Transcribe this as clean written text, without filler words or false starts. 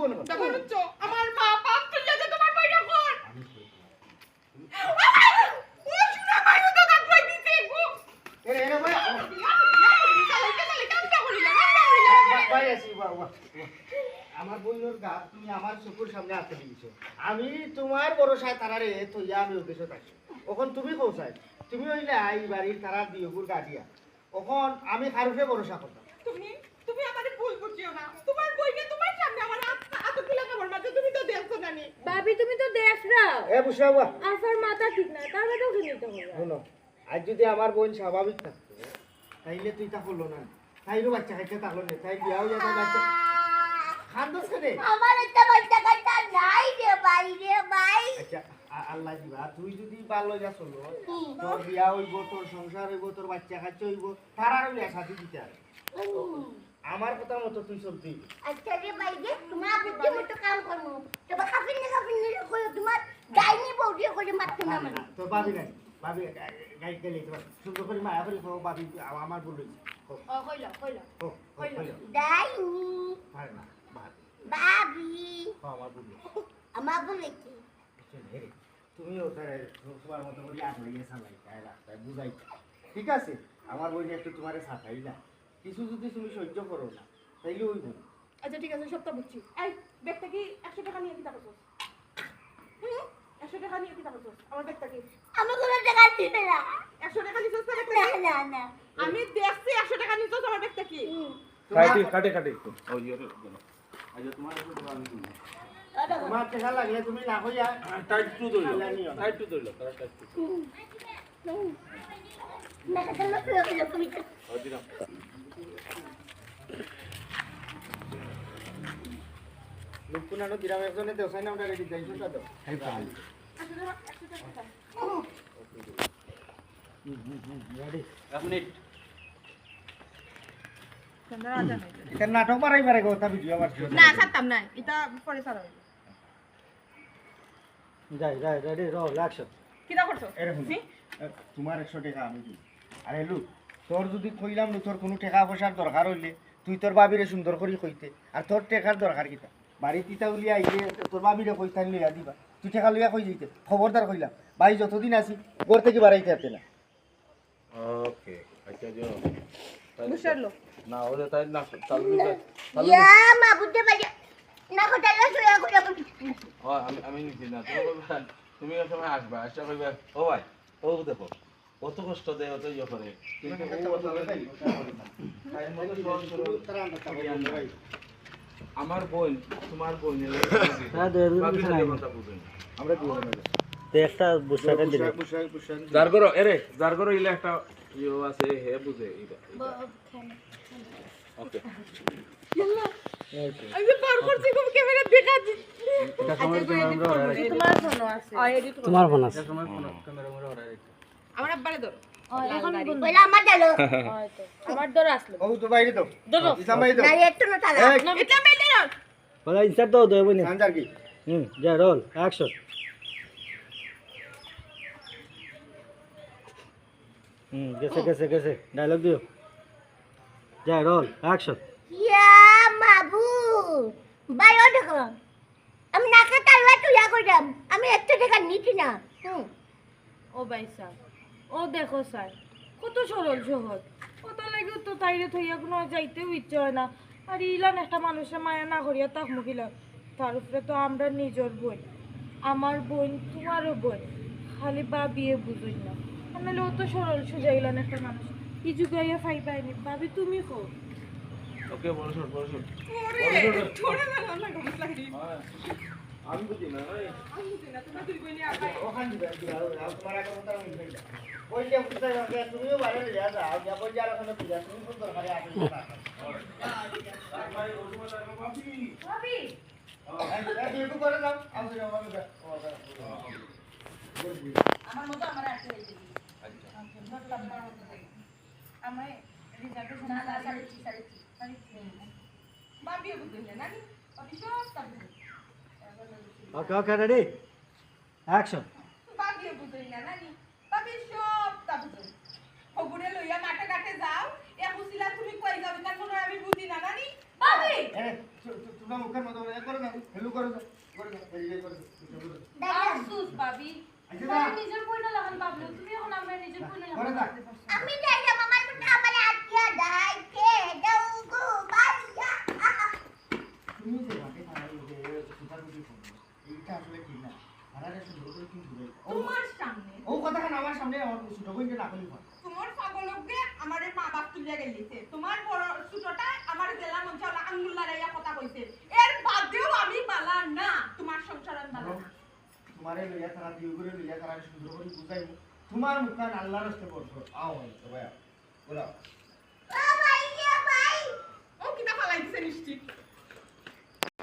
কোন আমার মা পাপ তুলে দে তোমার বইটা কোন ও শুনা মাইও তো কাট কই দিতে গো এরে এরে ভাই ভাই আসি বাবা আমার বইনোর গা তুমি আমার চকুর সামনে আসতে দিয়েছো আমি তোমার ভরসায় তারারে থইয়া আমি উদ্দেশ্য থাকি এখন তুমি পৌঁছাই তুমি হইলে এই বাড়ির তারা দিয়গুর গাড়িয়া এখন আমি কারুকে ভরসা করতাম তুমি তুমি আমারে ভুল বুঝিও না তোমার বইটা তোমার সামনে আমার আতো তুলা কাপড় মাঝে তুমি তো দেখছো না নি ভাবি তুমি তো দেখ না এ বুঝাবা আফার মাথা ঠিক না তাহলে তো নিতে হবে শোনো আজ যদি আমার বোন স্বাভাবিক থাকতো তাইলে তুই তা করলো না তাইরও বাচ্চা খাইতে থাকলো না তাই বিয়াও যাবে বাচ্চা খান্দস রে আমার একটা বাচ্চা কাচ্চা নাই রে ভাই আচ্ছা আল্লাহ দিবা তুই যদি ভালো যা চলো তোর বিয়া হইব তোর সংসার হইব তোর বাচ্চা কাচ্চা হইব তারার বিয়া সাথে দিতে হবে আমার কথা মতো তুই চলতি আচ্ছা রে ভাই যে তোমার বুদ্ধি মতো কাম করমু তোমার কাফিন কই তোমার গাইনি বউদি করে মারতে না মানে তো বাবি নাই বাবি গাই গেলে তোমার সুন্দর করে মায়া করে খাও বাবি আমার বল হইছে কইলো কইলো গাইনি পারে না বাবি আমার বল আমার বলে কি তুমিও তোমার মতো করে আট হয়ে চালাই তাই রাস্তায় বুঝাই ঠিক আছে আমার বই একটু তোমারে সাথাই না কিছু যদি তুমি সহ্য করো না তাইলে ওই বই আচ্ছা ঠিক আছে সবটা বুঝছি এই ব্যাগটা কি 100 টাকা নিয়ে কি টাকা করছ 100 টাকা নিয়ে কি টাকা করছ আমার ব্যাগটা কি আমি কোনো টাকা দিতে না 100 টাকা নিছস না না আমি দেখছি 100 টাকা নিছস আমার ব্যাগটা কি কাটে একটু ও ইয়ে আচ্ছা তোমার একটু আমি তোমার টাকা লাগলে তুমি না কইয়া টাইট টু ধরলো তারা টাইট টু না কাছে না তুমি ও দিলাম লুকুনানো দিরাম একজনে দেওসাই না ওটা রেডি যাইছো তা দাও হেই পাই 100 টাকা রেডি এক মিনিট চন্দ্র রাজা এটা নাটক বাড়াই বাড়াই কথা ভিডিও আবার না ছাড়তাম না এটা পরে ছাড়া যাই রেডি রো অ্যাকশন কিটা করছো এরকম তোমার 100 টাকা আমি দিই আরে লু তোর যদি কইলাম না তোর কোনো টাকা পয়সার দরকার হইলে তুই তোর বাবিরে সুন্দর করে কইতে আর তোর টাকার দরকার কিটা বাড়ি তিতা উলিয়া আইলে তোর বাবিরে কইতান লইয়া দিবা তুই টাকা লইয়া কই যাইতে খবরদার কইলাম ভাই যতদিন আসি ঘর থেকে বাড়াইতে আসতে না ওকে আচ্ছা যে বুঝারলো না ওরে তাই না চালু ইয়া মা বুঝতে পারি না কথা লসয়া করে ও আমি নিছি না তুমি ওই সময় আসবা আশা কইবা ও ভাই ও দেখো কত কষ্ট দেয় অত ইয়ে করে কিন্তু আমার বোন তোমার বোনের আমরা তে একটা বুঝাটা দিই যার করো ইলে একটা ইয়ে আছে হে বুঝে ওকে আমি পার করছি খুব ক্যামেরা দেখা দিচ্ছি তোমার ফোন আছে আমার আব্বারে ধরো এখন কইলা আমার ডালো আমার ধরো আসলো ও তো বাইরে দাও ধরো ইসাম ভাই দাও না একটু না তালা এটা মেলে না বলা ইনসার্ট দাও দেবো না আনজার কি যা রোল অ্যাকশন গেছে ডায়লগ দিও যা রোল অ্যাকশন ইয়া মাবু বাইরে দেখো আমি নাকে তালবা তুলা কইরাম আমি 100 টাকা নিতি না ও ভাই স্যার ও দেখো স্যার কত সরল সহজ কত লাগে তো তাইরে থইয়া কোনো যাইতেও ইচ্ছে হয় না আর ইলান একটা মানুষের মায়া না করিয়া তাক মুখিলাম তার উপরে তো আমরা নিজের বোন আমার বোন তোমারও বোন খালি বা বিয়ে বুঝই না নাহলে ও তো সরল সোজা ইলান একটা মানুষ কি যুগাইয়া ফাই পাইনি ভাবি তুমি কো ওকে বড় শট ওরে ছোড়ে না না গো লাগি আমি বুঝি না আমি বুঝি না তোমার দুই বইনি আগে ওখান দিবে তোমার আগে কথা আমি কই না ওই যে বুঝতে হবে তুমিও বাইরে যা যাও যা বল যারা ওখানে পূজা তুমি কোন দরকারে আসবে ভাবি একটু করে দাও আমি আমার মতো আমার আছে আমি রিজার্ভেশন না সারি ভাবিও বুঝলি না নানি ভাবি সব তাবু ওকে রেডি অ্যাকশন ভাবিও বুঝলি না নানি ভাবি সব তাবু ওগুড়ে লইয়া মাঠে ঘাটে যাও এ হুসিলা তুমি কই যাবে কারণ আমি বুঝি না নানি ভাবি তুমি তোমার মুখের মতো করে না হেলু করে দাও করে দাও এই যে করে দাও দাদা আফসোস ভাবি আচ্ছা তাই নিজের পয়না লাগান বাবলু তুমি এখন আমরা নিজের পয়না করে লাগান দাও। করতে পারছো আমি যাইলাম আমার মনে আমার আজকে দাইতে দাও গো বাইয়া তুমি যে মাঠে খারাপ যে সুপারুটি করবে এইটা আসলে ঠিক না আরে সুন্দর করে কিন্তু তোমার সামনে ও কথা কেন আমার সামনে আমার ছোট বোনকে না করলি পারে তোমার পাগলকে আমার মা বাপ তুলিয়া গেলিছে তোমার বড় ছোটটা আমার জেলা মঞ্চলা আঙ্গুল লাগাইয়া কথা কইছে এর বাদেও আমি বালা না তোমার সংসার আমি বালা না তোমারে লইয়া তারা দিও করে লইয়া তারা সুন্দর করে বুঝাইবো তোমার মুখান আল্লাহর রাস্তে পড়ছো আও ভাই বলা ও ভাইয়া ভাই ও কিতা ফালাই দিছে নিশ্চিত